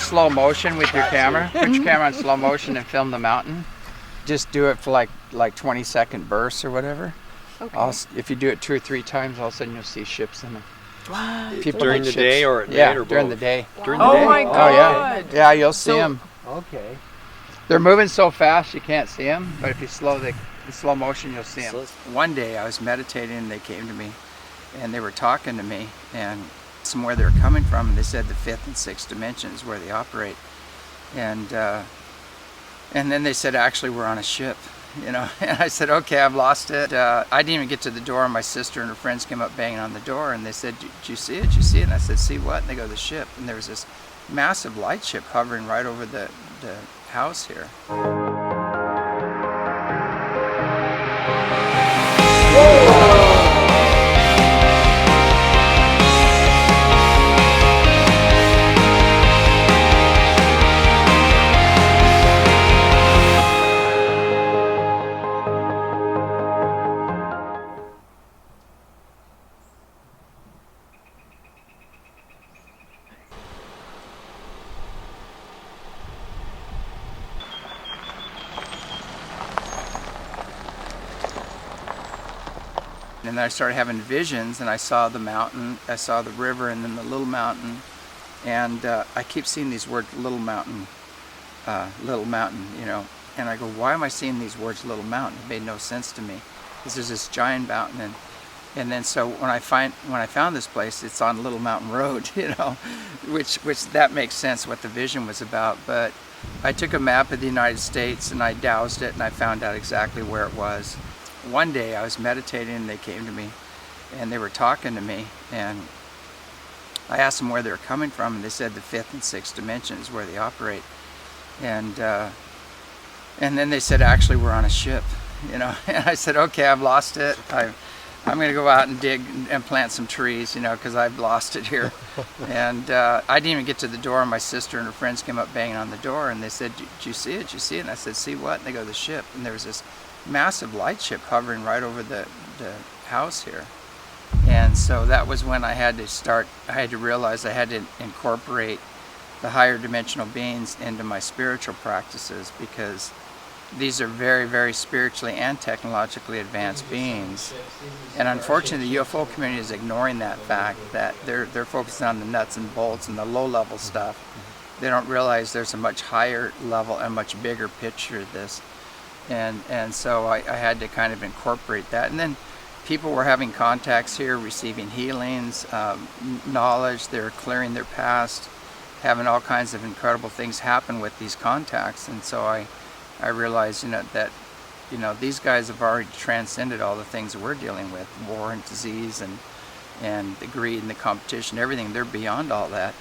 slow motion with your camera. Put your camera on slow motion and film the mountain. Just do it for like 20-second bursts or whatever. Okay. If you do it 2 or 3 times, all of a sudden you'll see ships in them. People during the day or at night or during both? the day. During the day? Oh my Oh God. yeah, you'll see them. Okay. They're moving so fast you can't see them, but if you in slow motion you'll see them. One day I was meditating and they came to me, and they were talking to me and some where they're coming from, and they said the 5th and 6th dimensions where they operate, and then they said actually we're on a ship, and I said okay, I've lost it. I didn't even get to the door, and my sister and her friends came up banging on the door, and they said, did you see it? Did you see it? And I said, see what? And they go, the ship. And there was this massive light ship hovering right over the house here. And then I started having visions, and I saw the mountain, I saw the river, and then the little mountain. And I keep seeing these words, little mountain, And I go, why am I seeing these words, little mountain? It made no sense to me. Because there's this giant mountain, and then so when I found this place, it's on Little Mountain Road, which that makes sense what the vision was about. But I took a map of the United States and I dowsed it, and I found out exactly where it was. One day I was meditating and they came to me and they were talking to me, and I asked them where they were coming from, and they said the 5th and 6th dimensions where they operate, and then they said actually we're on a ship, and I said okay, I've lost it. I'm going to go out and dig and plant some trees, because I've lost it here. And I didn't even get to the door, and my sister and her friends came up banging on the door, and they said, did you see it? Did you see it? And I said, see what? And they go, the ship. And there was this massive light ship hovering right over the house here. And so that was when I had to realize I had to incorporate the higher dimensional beings into my spiritual practices, because these are very, very spiritually and technologically advanced beings. And unfortunately, the UFO community is ignoring that fact, that they're focusing on the nuts and bolts and the low-level stuff. They don't realize there's a much higher level and much bigger picture of this. And so I had to kind of incorporate that. And then people were having contacts here, receiving healings, knowledge. They're clearing their past, having all kinds of incredible things happen with these contacts. And so I realized, that these guys have already transcended all the things that we're dealing with, war and disease and the greed and the competition, everything. They're beyond all that.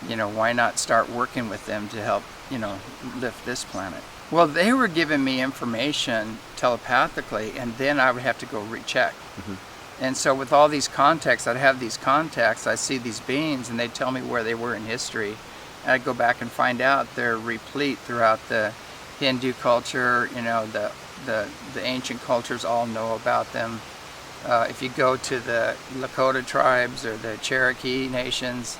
Why not start working with them to help, lift this planet? Well, they were giving me information telepathically, and then I would have to go recheck. Mm-hmm. And so with all these contacts, I'd have these contacts, I see these beings, and they'd tell me where they were in history. And I'd go back and find out they're replete throughout the Hindu culture, the ancient cultures all know about them. If you go to the Lakota tribes or the Cherokee nations,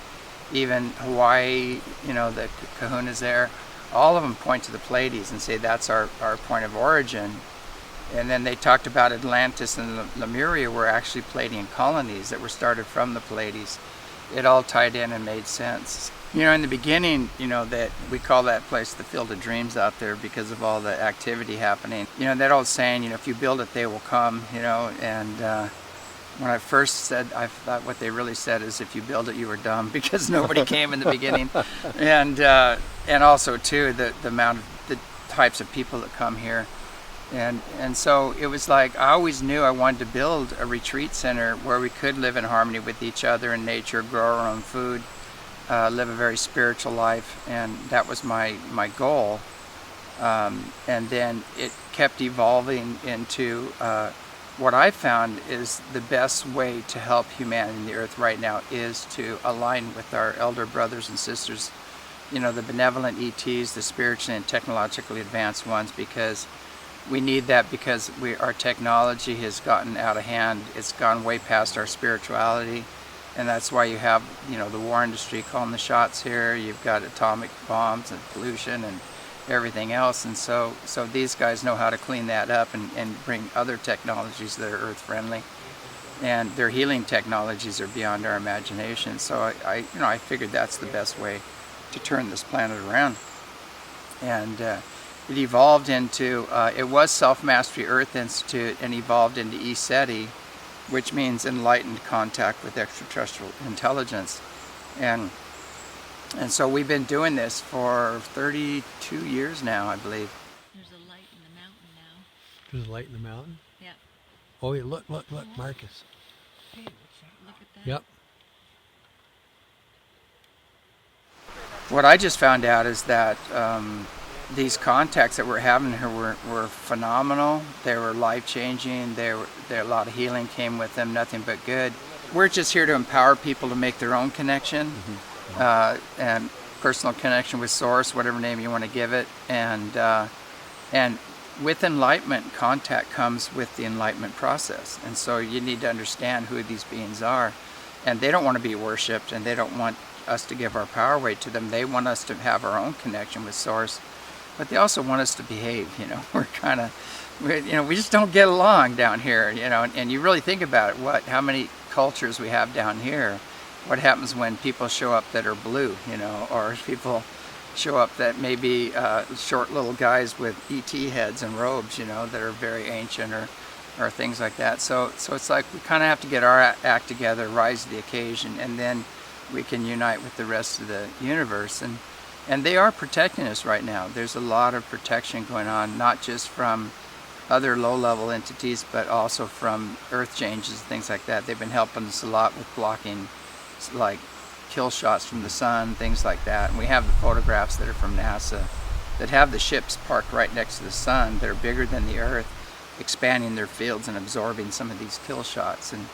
even Hawaii, the kahunas there, all of them point to the Pleiades and say that's our point of origin. And then they talked about Atlantis and Lemuria were actually Pleiadian colonies that were started from the Pleiades. It all tied in and made sense. In the beginning, that we call that place the Field of Dreams out there because of all the activity happening. That old saying, if you build it, they will come, and when I first said, I thought what they really said is if you build it, you were dumb, because nobody came in the beginning. And also, too, the amount of the types of people that come here. And so it was like, I always knew I wanted to build a retreat center where we could live in harmony with each other and nature, grow our own food, live a very spiritual life, and that was my goal. And then it kept evolving into what I found is the best way to help humanity in the earth right now is to align with our elder brothers and sisters, the benevolent ETs, the spiritually and technologically advanced ones, because we need that, because our technology has gotten out of hand. It's gone way past our spirituality, And that's why you have, you know, the war industry calling the shots here. You've got atomic bombs and pollution and everything else. And so these guys know how to clean that up and bring other technologies that are earth friendly. And their healing technologies are beyond our imagination. So I figured that's the best way to turn this planet around. And it evolved into, it was Self-Mastery Earth Institute and evolved into ECETI, which means enlightened contact with extraterrestrial intelligence. And so we've been doing this for 32 years now, I believe. There's a light in the mountain now. There's a light in the mountain? Yeah. Oh, yeah, look, Marcus. Hey, look at that. Yep. What I just found out is that these contacts that we're having here were phenomenal. They were life-changing. A lot of healing came with them, nothing but good. We're just here to empower people to make their own connection, and personal connection with Source, whatever name you want to give it. And with enlightenment, contact comes with the enlightenment process. And so you need to understand who these beings are. And they don't want to be worshipped, and they don't want us to give our power away to them. They want us to have our own connection with Source, but they also want us to behave. You know, we just don't get along down here. You know, and you really think about it. How many cultures we have down here? What happens when people show up that are blue? You know, or people show up that may be short little guys with ET heads and robes. You know, that are very ancient or things like that. So it's like we kind of have to get our act together, rise to the occasion, and then we can unite with the rest of the universe. And they are protecting us right now. There's a lot of protection going on, not just from other low-level entities, but also from earth changes and things like that. They've been helping us a lot with blocking like kill shots from the sun, things like that. And we have the photographs that are from NASA that have the ships parked right next to the sun that are bigger than the earth, expanding their fields and absorbing some of these kill shots. And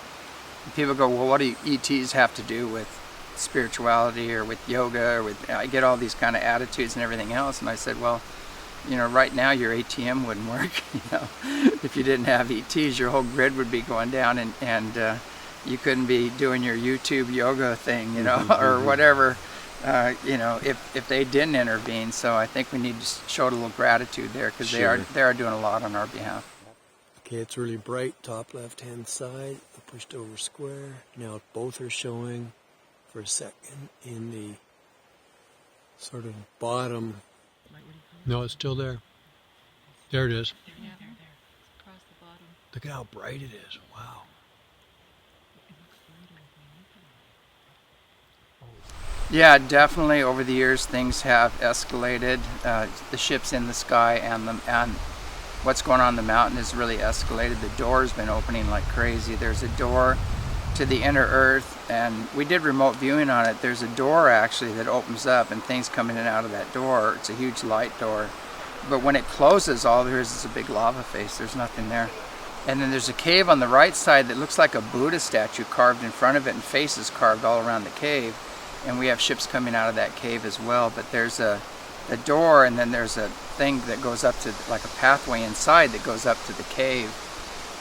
people go, well, what do ETs have to do with spirituality or with yoga or with, I get all these kind of attitudes and everything else. And I said, well, you know, right now your ATM wouldn't work. You know, if you didn't have ETs, your whole grid would be going down, and you couldn't be doing your YouTube yoga thing, you know, or whatever, you know, if they didn't intervene. So I think we need to show a little gratitude there, because they are doing a lot on our behalf. Okay, it's really bright, top left-hand side, the pushed over square. Now both are showing for a second in the sort of bottom. No, it's still there. There it is. Yeah, there. Across the bottom. Look at how bright it is. Wow. Yeah, definitely. Over the years, things have escalated. The ships in the sky and what's going on in the mountain has really escalated. The door's been opening like crazy. There's a door to the inner earth, and we did remote viewing on it. There's a door actually that opens up, and things come in and out of that door. It's a huge light door, but when it closes, all there is a big lava face. There's nothing there. And then there's a cave on the right side that looks like a Buddha statue carved in front of it, and faces carved all around the cave. And we have ships coming out of that cave as well. But there's a door, and then there's a thing that goes up to, like a pathway inside that goes up to the cave.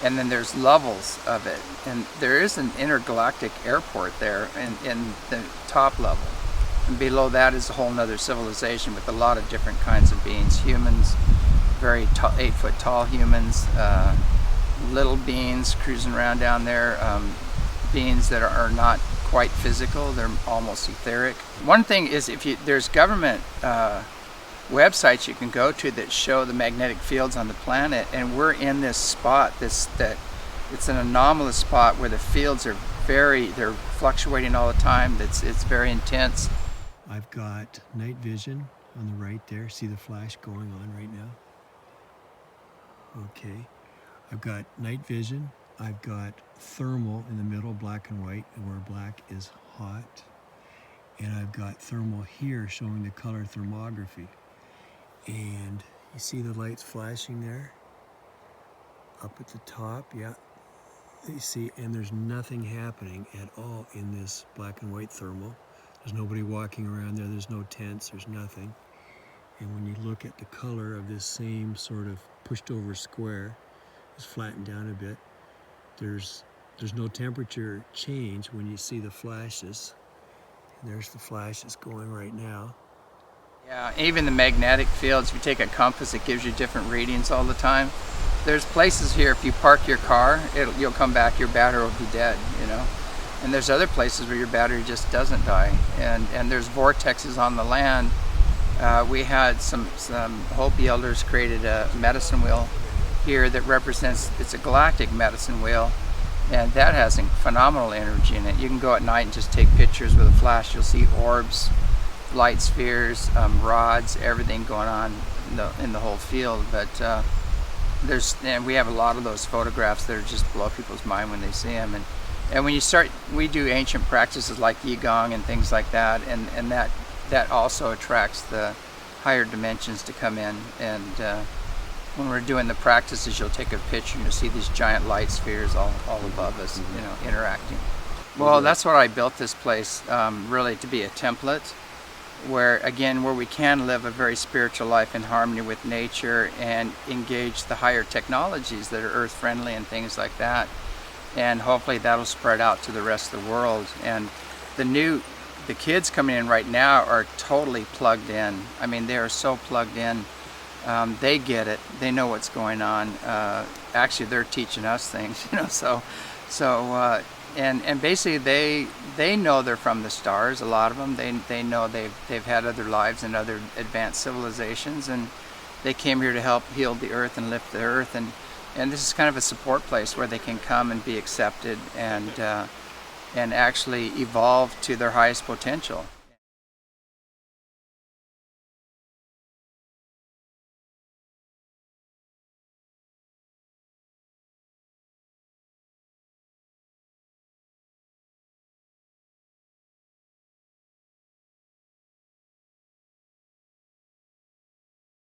And then there's levels of it. And there is an intergalactic airport there in the top level. And below that is a whole nother civilization with a lot of different kinds of beings. Humans, very 8-foot tall humans, little beings cruising around down there, beings that are not quite physical, they're almost etheric. One thing is, there's government websites you can go to that show the magnetic fields on the planet, and we're in this spot, it's an anomalous spot where the fields are they're fluctuating all the time. It's very intense. I've got night vision on the right there. See the flash going on right now? Okay. I've got night vision. I've got thermal in the middle, black and white, and where black is hot. And I've got thermal here showing the color thermography. And you see the lights flashing there? Up at the top, yeah. You see, and there's nothing happening at all in this black and white thermal. There's nobody walking around there, there's no tents, there's nothing. And when you look at the color of this same sort of pushed over square, it's flattened down a bit. There's there's no temperature change when you see the flashes. There's the flashes going right now. Yeah, even the magnetic fields, if you take a compass, it gives you different readings all the time. There's places here, if you park your car, you'll come back, your battery will be dead, you know. And there's other places where your battery just doesn't die. And there's vortexes on the land. We had some Hopi elders created a medicine wheel here that represents, it's a galactic medicine wheel, and that has phenomenal energy in it. You can go at night and just take pictures with a flash. You'll see orbs, light spheres, rods, everything going on in the whole field. But and we have a lot of those photographs that just blow people's mind when they see them. And when you start, we do ancient practices like Qigong and things like that, and that also attracts the higher dimensions to come in. And when we're doing the practices, you'll take a picture and you'll see these giant light spheres all above us, you know, interacting. Well, that's what I built this place, really to be a template where we can live a very spiritual life in harmony with nature and engage the higher technologies that are earth friendly and things like that. And hopefully that'll spread out to the rest of the world. And the kids coming in right now are totally plugged in. I mean, they are so plugged in. They get it. They know what's going on. Actually, they're teaching us things, you know. And basically, they know they're from the stars. A lot of them, they know they've had other lives in other advanced civilizations, and they came here to help heal the earth and lift the earth. And this is kind of a support place where they can come and be accepted and actually evolve to their highest potential.